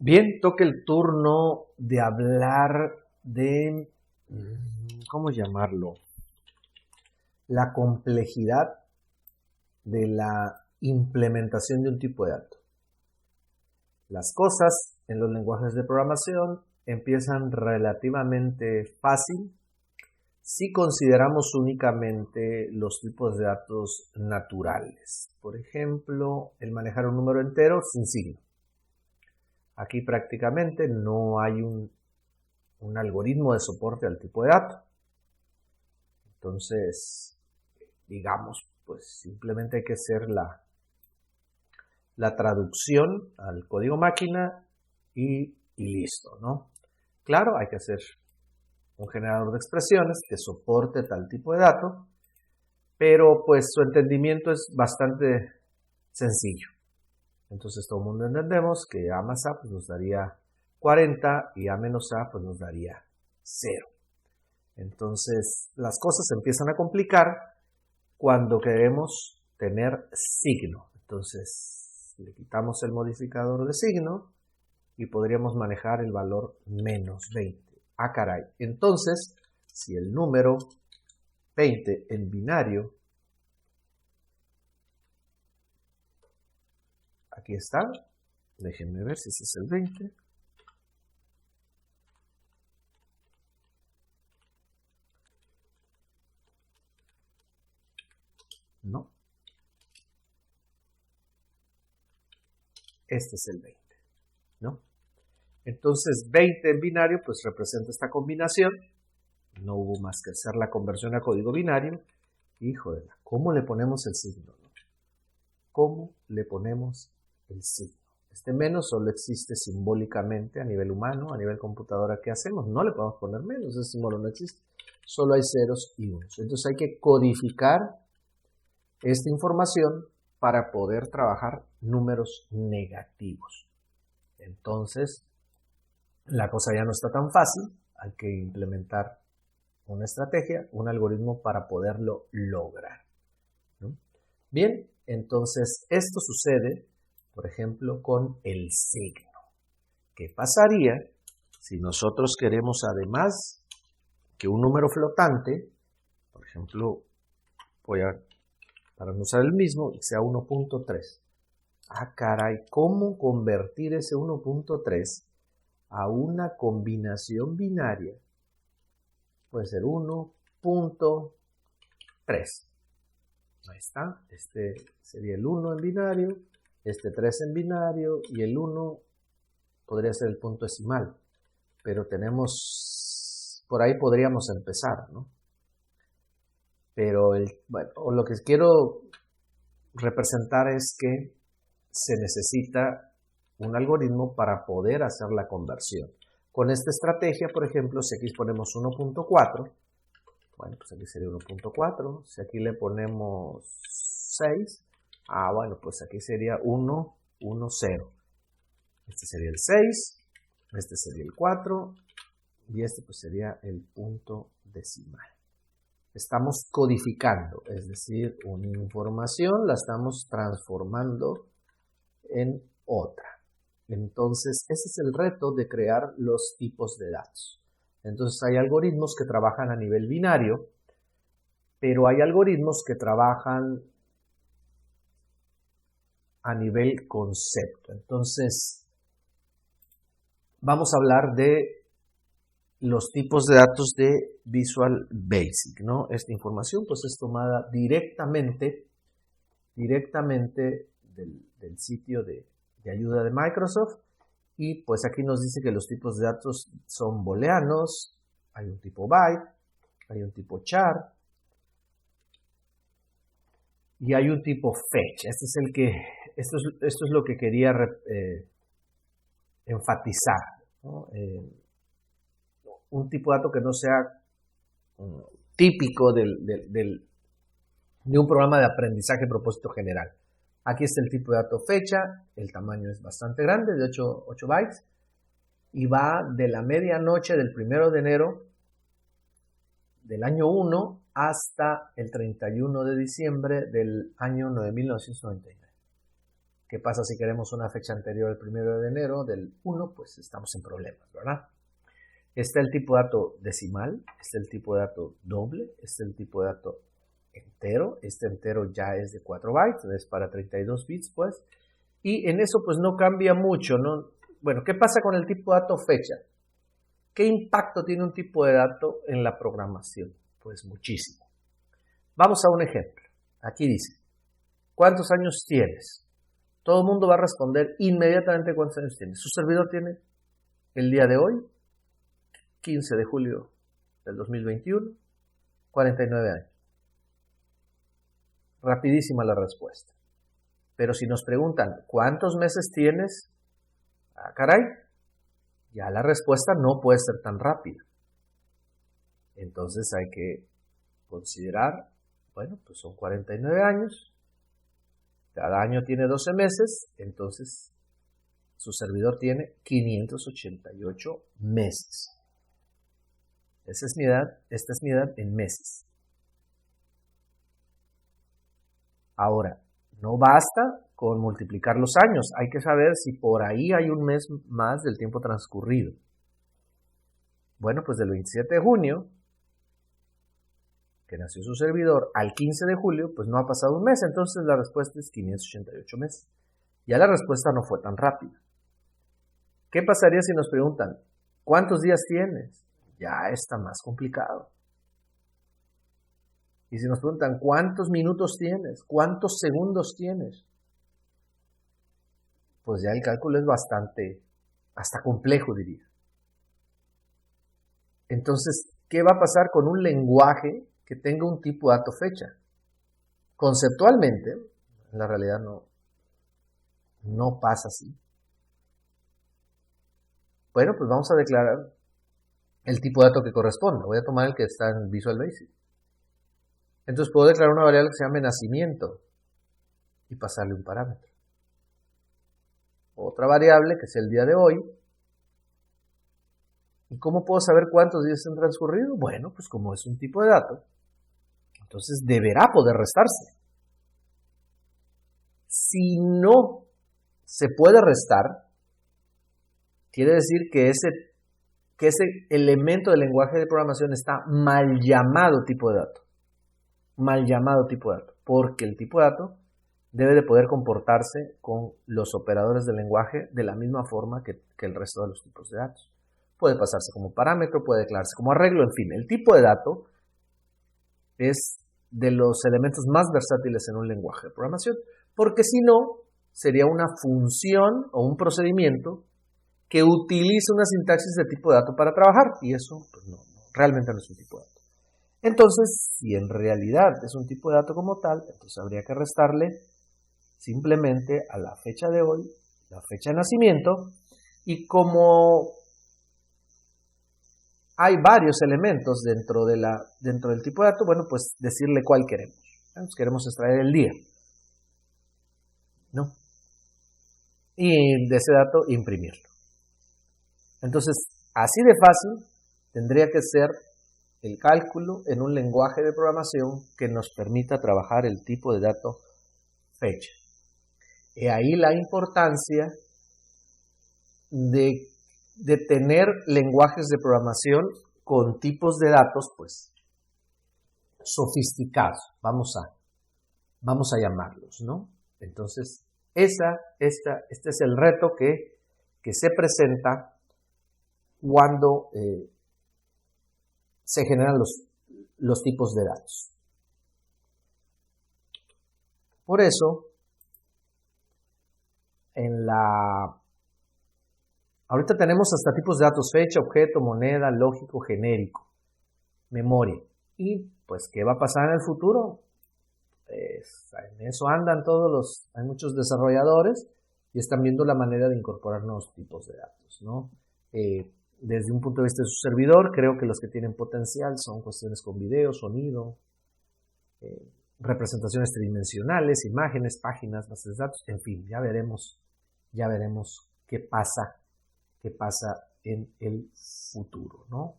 Bien, toca el turno de hablar de, ¿cómo llamarlo? La complejidad de la implementación de un tipo de dato. Las cosas en los lenguajes de programación empiezan relativamente fácil si consideramos únicamente los tipos de datos naturales. Por ejemplo, el manejar un número entero sin signo. Aquí prácticamente no hay un algoritmo de soporte al tipo de dato. Entonces, digamos, pues simplemente hay que hacer la traducción al código máquina y listo, ¿no? Claro, hay que hacer un generador de expresiones que soporte tal tipo de dato, pero pues su entendimiento es bastante sencillo. Entonces todo el mundo entendemos que A más A pues, nos daría 40 y A menos A pues, nos daría 0. Entonces las cosas se empiezan a complicar cuando queremos tener signo. Entonces le quitamos el modificador de signo y podríamos manejar el valor menos 20. Ah, caray. Entonces, si el número 20 en binario, aquí está, déjenme ver si ese es el 20. No. Este es el 20, ¿no? Entonces 20 en binario pues representa esta combinación. No hubo más que hacer la conversión a código binario. Híjole, ¿cómo le ponemos el signo? ¿Cómo le ponemos el signo? Este menos solo existe simbólicamente a nivel humano, a nivel computadora. ¿Qué hacemos? No le podemos poner menos, ese símbolo no existe. Solo hay ceros y unos. Entonces hay que codificar esta información para poder trabajar números negativos. Entonces, la cosa ya no está tan fácil, hay que implementar una estrategia, un algoritmo para poderlo lograr, ¿no? Bien, entonces esto sucede, por ejemplo, con el signo. ¿Qué pasaría si nosotros queremos, además que un número flotante, por ejemplo, para no usar el mismo, sea 1.3? Ah, caray, ¿cómo convertir ese 1.3 a una combinación binaria? Puede ser 1.3. Ahí está. Este sería el 1 en binario, este 3 en binario y el 1 podría ser el punto decimal. Pero por ahí podríamos empezar, ¿no? Pero bueno, lo que quiero representar es que se necesita un algoritmo para poder hacer la conversión. Con esta estrategia, por ejemplo, si aquí ponemos 1.4, bueno, pues aquí sería 1.4. Si aquí le ponemos 6, bueno, pues aquí sería 1, 1, 0. Este sería el 6, este sería el 4 y este pues sería el punto decimal. Estamos codificando, es decir, una información la estamos transformando en otra. Entonces, ese es el reto de crear los tipos de datos. Entonces, hay algoritmos que trabajan a nivel binario, pero hay algoritmos que trabajan a nivel concepto. Entonces, vamos a hablar de los tipos de datos de Visual Basic, ¿no? Esta información pues es tomada directamente del sitio de ayuda de Microsoft, y pues aquí nos dice que los tipos de datos son booleanos, hay un tipo byte, hay un tipo char y hay un tipo fetch. Esto es lo que quería enfatizar, ¿no? Un tipo de dato que no sea típico de un programa de aprendizaje propósito general. Aquí está el tipo de dato fecha, el tamaño es bastante grande, de 8 bytes, y va de la medianoche del 1 de enero del año 1 hasta el 31 de diciembre del año 1999. ¿Qué pasa si queremos una fecha anterior al 1 de enero del 1? Pues estamos en problemas, ¿verdad? Está el tipo de dato decimal, está el tipo de dato doble, está el tipo de dato entero. Este entero ya es de 4 bytes, es para 32 bits, pues. Y en eso, pues, no cambia mucho, ¿no? Bueno, ¿qué pasa con el tipo de dato fecha? ¿Qué impacto tiene un tipo de dato en la programación? Pues muchísimo. Vamos a un ejemplo. Aquí dice, ¿cuántos años tienes? Todo el mundo va a responder inmediatamente cuántos años tiene. Su servidor tiene el día de hoy, 15 de julio del 2021, 49 años. Rapidísima la respuesta. Pero si nos preguntan, ¿cuántos meses tienes? Ah, caray, ya la respuesta no puede ser tan rápida. Entonces hay que considerar, bueno, pues son 49 años, cada año tiene 12 meses, entonces su servidor tiene 588 meses. Esa es mi edad, esta es mi edad en meses. Ahora, no basta con multiplicar los años, hay que saber si por ahí hay un mes más del tiempo transcurrido. Bueno, pues del 27 de junio, que nació su servidor, al 15 de julio, pues no ha pasado un mes, entonces la respuesta es 588 meses. Ya la respuesta no fue tan rápida. ¿Qué pasaría si nos preguntan, ¿cuántos días tienes? Ya está más complicado. Y si nos preguntan, ¿cuántos minutos tienes? ¿Cuántos segundos tienes? Pues ya el cálculo es hasta complejo, diría. Entonces, ¿qué va a pasar con un lenguaje que tenga un tipo dato fecha? Conceptualmente, en la realidad no pasa así. Bueno, pues vamos a declarar el tipo de dato que corresponda. Voy a tomar el que está en Visual Basic. Entonces puedo declarar una variable que se llame nacimiento y pasarle un parámetro. Otra variable que es el día de hoy. ¿Y cómo puedo saber cuántos días han transcurrido? Bueno, pues como es un tipo de dato, entonces deberá poder restarse. Si no se puede restar, quiere decir que ese elemento del lenguaje de programación está mal llamado tipo de dato. Mal llamado tipo de dato. Porque el tipo de dato debe de poder comportarse con los operadores del lenguaje de la misma forma que el resto de los tipos de datos. Puede pasarse como parámetro, puede declararse como arreglo, en fin. El tipo de dato es de los elementos más versátiles en un lenguaje de programación, porque si no, sería una función o un procedimiento que utiliza una sintaxis de tipo de dato para trabajar, y eso pues realmente no es un tipo de dato. Entonces, si en realidad es un tipo de dato como tal, entonces habría que restarle simplemente a la fecha de hoy, la fecha de nacimiento, y como hay varios elementos dentro del tipo de dato, bueno, pues decirle cuál queremos. Entonces queremos extraer el día, ¿no? Y de ese dato imprimirlo. Entonces, así de fácil tendría que ser el cálculo en un lenguaje de programación que nos permita trabajar el tipo de dato fecha. Y ahí la importancia de tener lenguajes de programación con tipos de datos, pues, sofisticados, vamos a llamarlos, ¿no? Entonces, este es el reto que se presenta cuando se generan los tipos de datos. Por eso, ahorita tenemos hasta tipos de datos: fecha, objeto, moneda, lógico, genérico, memoria. Y pues, ¿qué va a pasar en el futuro? Pues, en eso andan hay muchos desarrolladores y están viendo la manera de incorporar nuevos tipos de datos, ¿no? Desde un punto de vista de su servidor, creo que los que tienen potencial son cuestiones con video, sonido, representaciones tridimensionales, imágenes, páginas, bases de datos, en fin, ya veremos qué pasa en el futuro, ¿no?